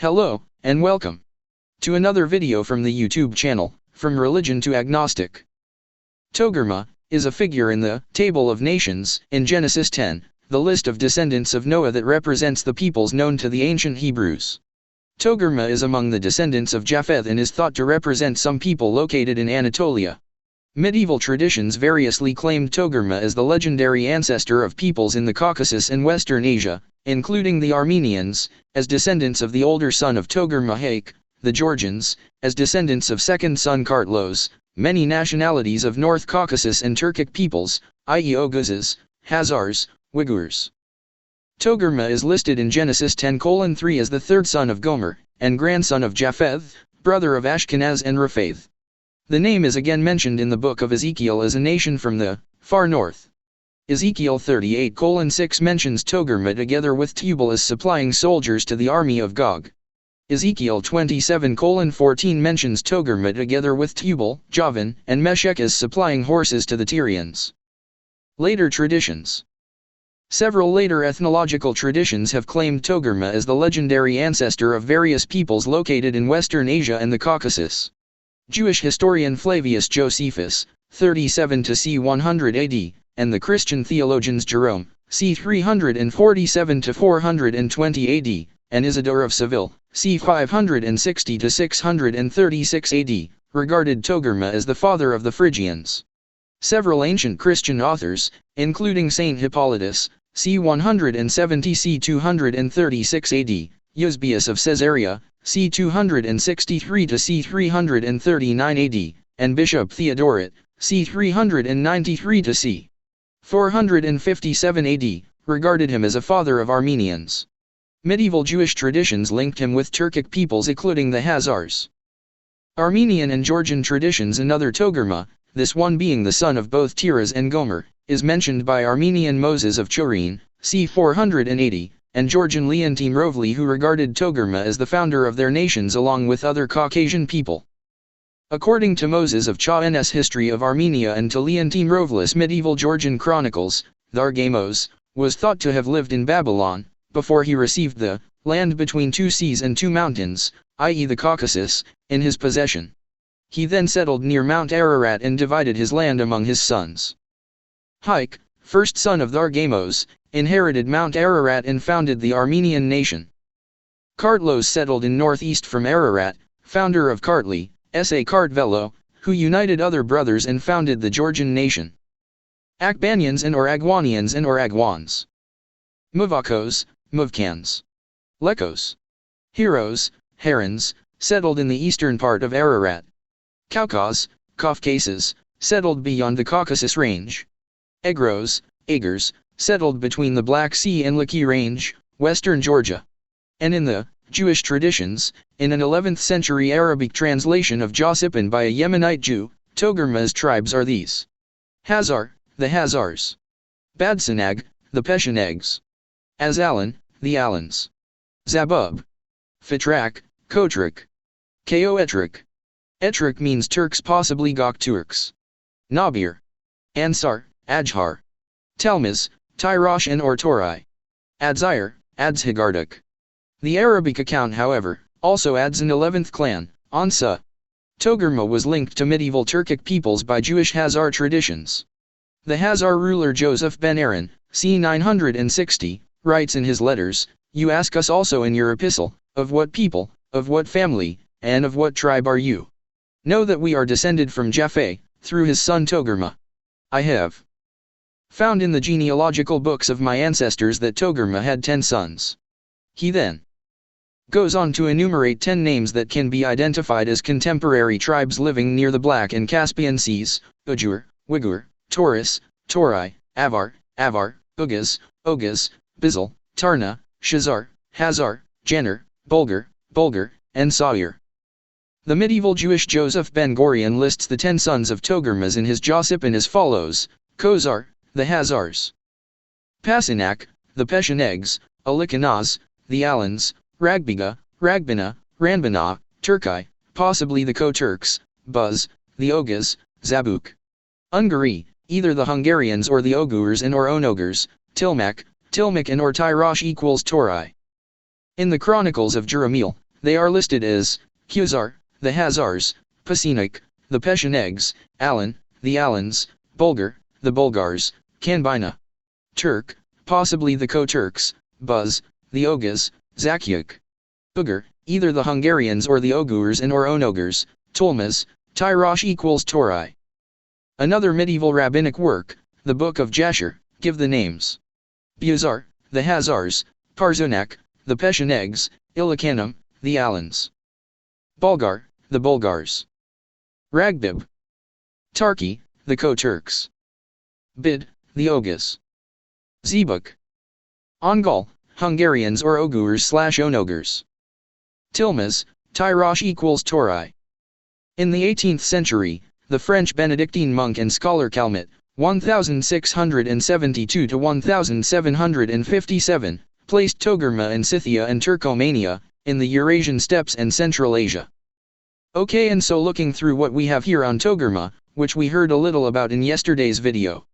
Hello, and welcome to another video from the YouTube channel, From Religion to Agnostic. Togarmah is a figure in the Table of Nations in Genesis 10, the list of descendants of Noah that represents the peoples known to the ancient Hebrews. Togarmah is among the descendants of Japeth and is thought to represent some people located in Anatolia. Medieval traditions variously claimed Togarmah as the legendary ancestor of peoples in the Caucasus and Western Asia, including the Armenians, as descendants of the older son of Togarmah, the Georgians, as descendants of second son Kartlos, many nationalities of North Caucasus and Turkic peoples, i.e. Oguzes, Hazars, Uyghurs. Togarmah is listed in Genesis 10:3 as the third son of Gomer, and grandson of Japeth, brother of Ashkenaz and Rephath. The name is again mentioned in the book of Ezekiel as a nation from the far north. Ezekiel 38:6 mentions Togarmah together with Tubal as supplying soldiers to the army of Gog. Ezekiel 27:14 mentions Togarmah together with Tubal, Javan, and Meshech as supplying horses to the Tyrians. Later traditions. Several later ethnological traditions have claimed Togarmah as the legendary ancestor of various peoples located in Western Asia and the Caucasus. Jewish historian Flavius Josephus, 37 to c. 100 AD, and the Christian theologians Jerome, c. 347 to 420 AD, and Isidore of Seville, c. 560 to 636 AD, regarded Togarmah as the father of the Phrygians. Several ancient Christian authors, including Saint Hippolytus, c. 170 c. 236 AD, Eusebius of Caesarea, c. 263 to c. 339 AD, and Bishop Theodoret, c. 393 to c. 457 AD, regarded him as a father of Armenians. Medieval Jewish traditions linked him with Turkic peoples including the Hazars. Armenian and Georgian traditions. Another Togarmah, this one being the son of both Tiras and Gomer, is mentioned by Armenian Moses of Chureen, c. 480, and Georgian Leontine Rovli, who regarded Togarmah as the founder of their nations along with other Caucasian people. According to Moses of Chauhan's History of Armenia and to Leontine Rovli's medieval Georgian chronicles, Togarmah was thought to have lived in Babylon, before he received the land between two seas and two mountains, i.e. the Caucasus, in his possession. He then settled near Mount Ararat and divided his land among his sons. Haik, first son of Togarmah, inherited Mount Ararat and founded the Armenian nation. Kartlos settled in northeast from Ararat, founder of Kartli, S.A. Kartvelo, who united other brothers and founded the Georgian nation. Akbanians and or Agwanians and or Agwans. Muvakos, Muvkans. Lekos. Heroes, Herons, settled in the eastern part of Ararat. Kaukaz, Kafkases, settled beyond the Caucasus range. Egros, Agars, settled between the Black Sea and Laki range, western Georgia. And in the Jewish traditions, in an 11th century Arabic translation of Josephine by a Yemenite Jew, Togarmah's tribes are these: Hazar, the Hazars; Badsanag, the Peshanegs; Azalan, the Alans; Zabub; Fitrak, Kotrik; Kaoetrik. Etrik means Turks, possibly Gok Turks. Nabir; Ansar, Ajhar; Talmiz, Tyrosh and or Torai; Adzire, Adzhigarduk. The Arabic account, however, also adds an 11th clan, Ansa. Togarmah was linked to medieval Turkic peoples by Jewish Hazar traditions. The Hazar ruler Joseph ben Aaron, c. 960, writes in his letters, "You ask us also in your epistle, of what people, of what family, and of what tribe are you? Know that we are descended from Japhet, through his son Togarmah. I have found in the genealogical books of my ancestors that Togarmah had 10 sons." He then goes on to enumerate 10 names that can be identified as contemporary tribes living near the Black and Caspian Seas: Ujur, Uyghur, Taurus, Torai, Avar, Ugaz, Oguz, Bizel, Tarna, Shazar, Hazar, Jenner, Bulgar, and Sawir. The medieval Jewish Joseph ben Gurion lists the 10 sons of Togarmah in his Josephine as follows: Kozar, the Hazars; Pasinak, the Peshanegs; Alikanaz, the Alans; Ragbiga, Ragbina, Ranbana, Turkai, possibly the Ko-Turks; Buz, the Oguz; Zabuk. Ungary, either the Hungarians or the Ogurs and or Onogurs; Tilmak and or Tyrosh equals Torai. In the Chronicles of Jeremiel, they are listed as Khuzar, the Hazars, Pasinik, the Pechenegs, Alan, the Alans, Bulgar, the Bulgars, Kanbina, Turk, possibly the Ko-Turks, Buz, the Oghuz, Zakyuk, Ugur, either the Hungarians or the Ogurs and or Onogurs, Tulmas, Tyrosh equals Torai. Another medieval rabbinic work, the Book of Jasher, give the names. Buzar, the Hazars, Parzunak, the Pechenegs, Ilikanim, the Alans. Bulgar, the Bulgars. Ragbib. Tarki, the Ko-Turks. Bid, the Oghuz. Zebuk. Ongal, Hungarians or Ogurs/Onogurs. Tilmas, Tyrosh equals Torai. In the 18th century, the French Benedictine monk and scholar Calmet, 1672 to 1757, placed Togarmah in Scythia and Turkomania, in the Eurasian steppes and Central Asia. Okay, and so looking through what we have here on Togarmah, which we heard a little about in yesterday's video,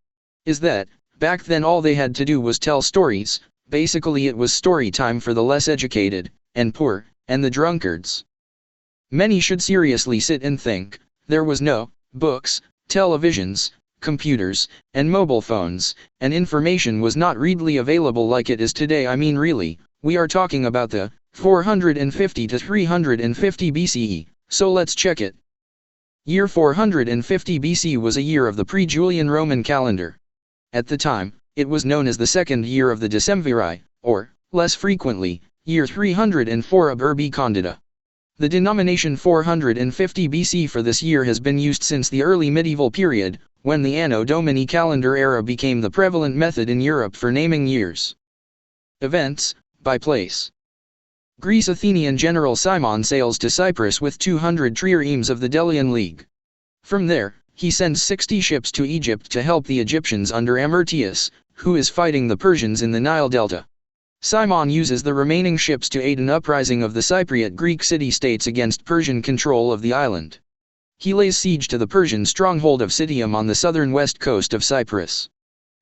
is that, back then all they had to do was tell stories. Basically it was story time for the less educated, and poor, and the drunkards. Many should seriously sit and think, there was no books, televisions, computers, and mobile phones, and information was not readily available like it is today. I mean really, we are talking about the 450 to 350 BCE, so let's check it. Year 450 BC was a year of the pre-Julian Roman calendar. At the time, it was known as the second year of the Decemviri, or, less frequently, year 304 ab Urbi Condita. The denomination 450 BC for this year has been used since the early medieval period, when the Anno Domini calendar era became the prevalent method in Europe for naming years. Events, by place. Greece. Athenian general Cimon sails to Cyprus with 200 triremes of the Delian League. From there, he sends 60 ships to Egypt to help the Egyptians under Amyrtius, who is fighting the Persians in the Nile Delta. Cimon uses the remaining ships to aid an uprising of the Cypriot Greek city-states against Persian control of the island. He lays siege to the Persian stronghold of Citium on the southern west coast of Cyprus.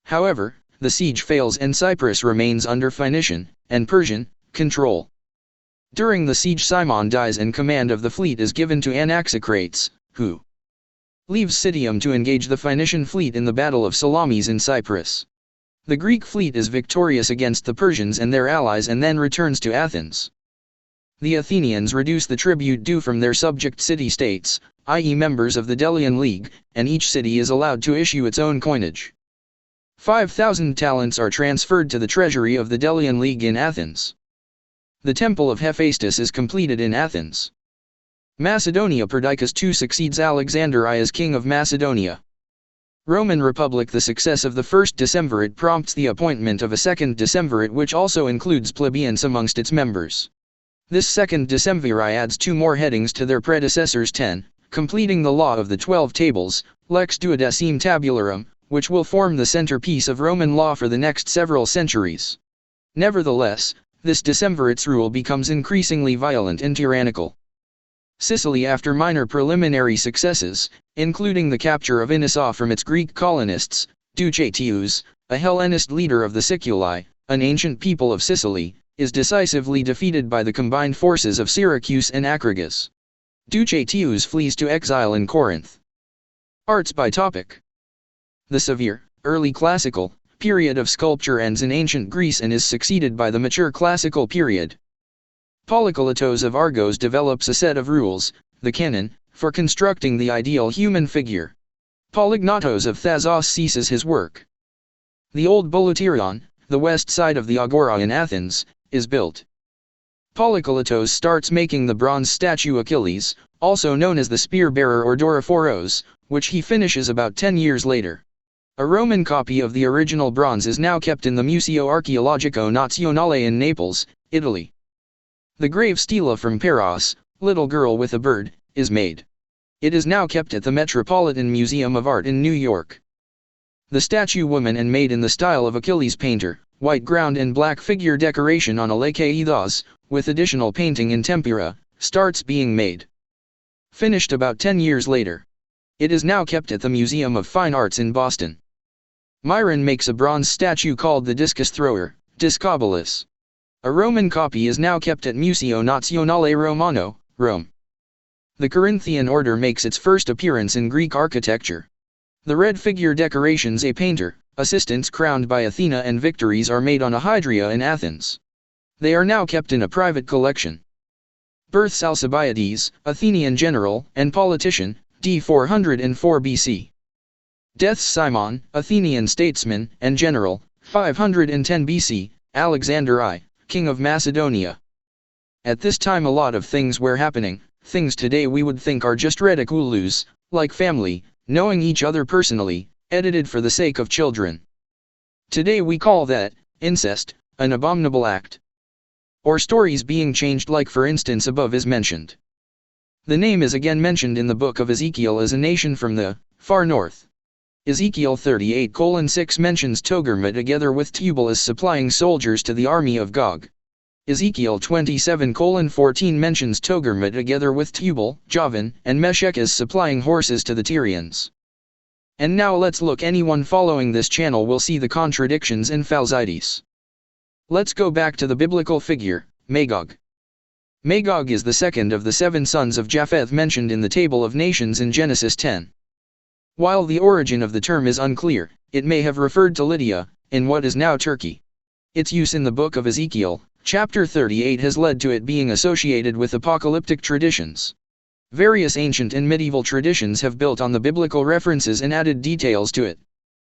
However, the siege fails and Cyprus remains under Phoenician, and Persian, control. During the siege Cimon dies and command of the fleet is given to Anaxicrates, who leaves Citium to engage the Phoenician fleet in the Battle of Salamis in Cyprus. The Greek fleet is victorious against the Persians and their allies and then returns to Athens. The Athenians reduce the tribute due from their subject city-states, i.e. members of the Delian League, and each city is allowed to issue its own coinage. 5,000 talents are transferred to the treasury of the Delian League in Athens. The Temple of Hephaestus is completed in Athens. Macedonia. Perdiccas II succeeds Alexander I as king of Macedonia. Roman Republic. The success of the first decemvirate prompts the appointment of a second decemvirate which also includes plebeians amongst its members. This second decemviri adds 2 more headings to their predecessors' 10, completing the law of the 12 tables, Lex Duodecim Tabularum, which will form the centerpiece of Roman law for the next several centuries. Nevertheless, this decemvirate's rule becomes increasingly violent and tyrannical. Sicily. After minor preliminary successes, including the capture of Inissa from its Greek colonists, Ducetius, a Hellenist leader of the Siculi, an ancient people of Sicily, is decisively defeated by the combined forces of Syracuse and Acragas. Ducetius flees to exile in Corinth. Arts by topic. The severe, early classical, period of sculpture ends in ancient Greece and is succeeded by the mature classical period. Polykolatos of Argos develops a set of rules, the canon, for constructing the ideal human figure. Polygnotos of Thassos ceases his work. The old Bouleuterion, the west side of the Agora in Athens, is built. Polykolatos starts making the bronze statue Achilles, also known as the spear-bearer or Doraphoros, which he finishes about 10 years later. A Roman copy of the original bronze is now kept in the Museo Archeologico Nazionale in Naples, Italy. The grave stela from Paros, Little Girl with a Bird, is made. It is now kept at the Metropolitan Museum of Art in New York. The statue woman and made in the style of Achilles painter, white ground and black figure decoration on a leke with additional painting in tempera, starts being made. Finished about 10 years later. It is now kept at the Museum of Fine Arts in Boston. Myron makes a bronze statue called the Discus Thrower, Discobolus. A Roman copy is now kept at Museo Nazionale Romano, Rome. The Corinthian order makes its first appearance in Greek architecture. The red figure decorations a painter, assistants crowned by Athena and victories are made on a hydria in Athens. They are now kept in a private collection. Births Alcibiades, Athenian general and politician, d. 404 BC. Deaths Cimon, Athenian statesman and general, 510 BC, Alexander I, king of Macedonia. At this time a lot of things were happening, things today we would think are just ridiculous, like family, knowing each other personally, edited for the sake of children. Today we call that incest, an abominable act. Or stories being changed like for instance above is mentioned. The name is again mentioned in the book of Ezekiel as a nation from the far north. Ezekiel 38:6 mentions Togarmah together with Tubal as supplying soldiers to the army of Gog. Ezekiel 27:14 mentions Togarmah together with Tubal, Javan, and Meshech as supplying horses to the Tyrians. And now let's look, anyone following this channel will see the contradictions and falsities. Let's go back to the biblical figure, Magog. Magog is the second of the 7 sons of Japeth mentioned in the Table of Nations in Genesis 10. While the origin of the term is unclear, it may have referred to Lydia, in what is now Turkey. Its use in the book of Ezekiel, chapter 38 has led to it being associated with apocalyptic traditions. Various ancient and medieval traditions have built on the biblical references and added details to it.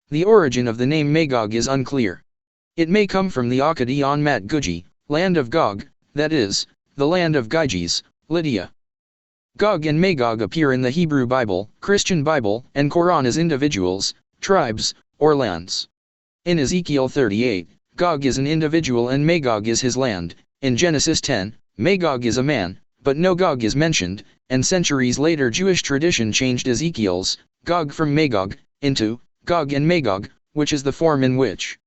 The origin of the name Magog is unclear. It may come from the Akkadi on Mat Guji, land of Gog, that is, the land of Gyges, Lydia. Gog and Magog appear in the Hebrew Bible, Christian Bible, and Quran as individuals, tribes, or lands. In Ezekiel 38, Gog is an individual and Magog is his land. In Genesis 10, Magog is a man, but no Gog is mentioned, and centuries later Jewish tradition changed Ezekiel's Gog from Magog into Gog and Magog, which is the form in which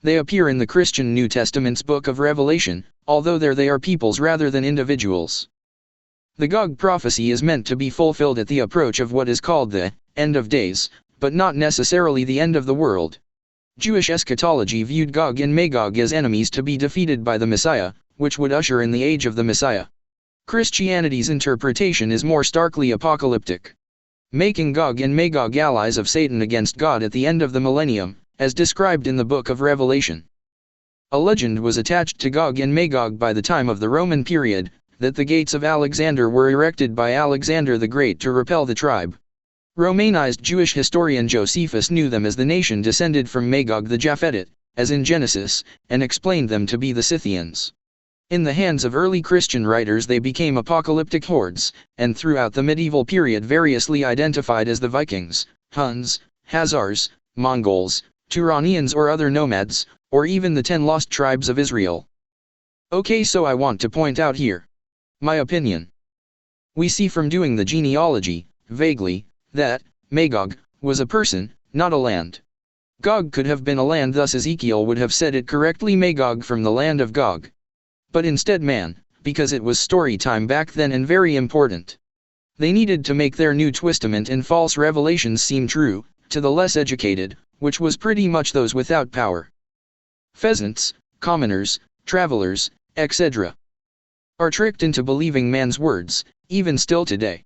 they appear in the Christian New Testament's book of Revelation, although there they are peoples rather than individuals. The Gog prophecy is meant to be fulfilled at the approach of what is called the end of days, but not necessarily the end of the world. Jewish eschatology viewed Gog and Magog as enemies to be defeated by the Messiah, which would usher in the age of the Messiah. Christianity's interpretation is more starkly apocalyptic, making Gog and Magog allies of Satan against God at the end of the millennium, as described in the book of Revelation. A legend was attached to Gog and Magog by the time of the Roman period, that the gates of Alexander were erected by Alexander the Great to repel the tribe. Romanized Jewish historian Josephus knew them as the nation descended from Magog the Japhetite, as in Genesis, and explained them to be the Scythians. In the hands of early Christian writers they became apocalyptic hordes, and throughout the medieval period variously identified as the Vikings, Huns, Hazars, Mongols, Turanians or other nomads, or even the 10 lost tribes of Israel. Okay, so I want to point out here my opinion. We see from doing the genealogy, vaguely, that Magog was a person, not a land. Gog could have been a land, thus Ezekiel would have said it correctly, Magog from the land of Gog. But instead man, because it was story time back then and very important. They needed to make their New Testament and false revelations seem true, to the less educated, which was pretty much those without power. Pheasants, commoners, travelers, etc. are tricked into believing man's words, even still today.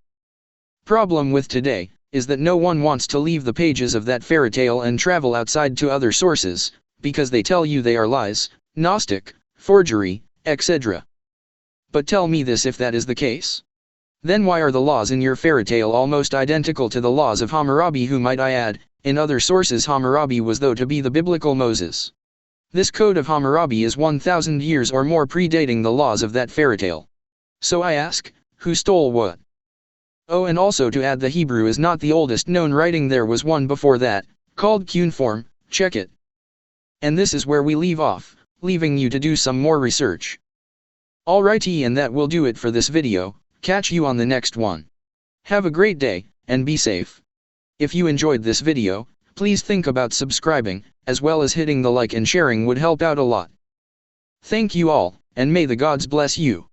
Problem with today is that no one wants to leave the pages of that fairy tale and travel outside to other sources, because they tell you they are lies, Gnostic, forgery, etc. But tell me this, if that is the case, then why are the laws in your fairy tale almost identical to the laws of Hammurabi, who, might I add, in other sources Hammurabi was thought to be the biblical Moses? This code of Hammurabi is 1,000 years or more predating the laws of that fairy tale. So I ask, who stole what? Oh, and also to add, the Hebrew is not the oldest known writing, there was one before that, called cuneiform, check it. And this is where we leave off, leaving you to do some more research. Alrighty, and that will do it for this video. Catch you on the next one. Have a great day, and be safe. If you enjoyed this video, please think about subscribing, as well as hitting the like and sharing would help out a lot. Thank you all, and may the gods bless you.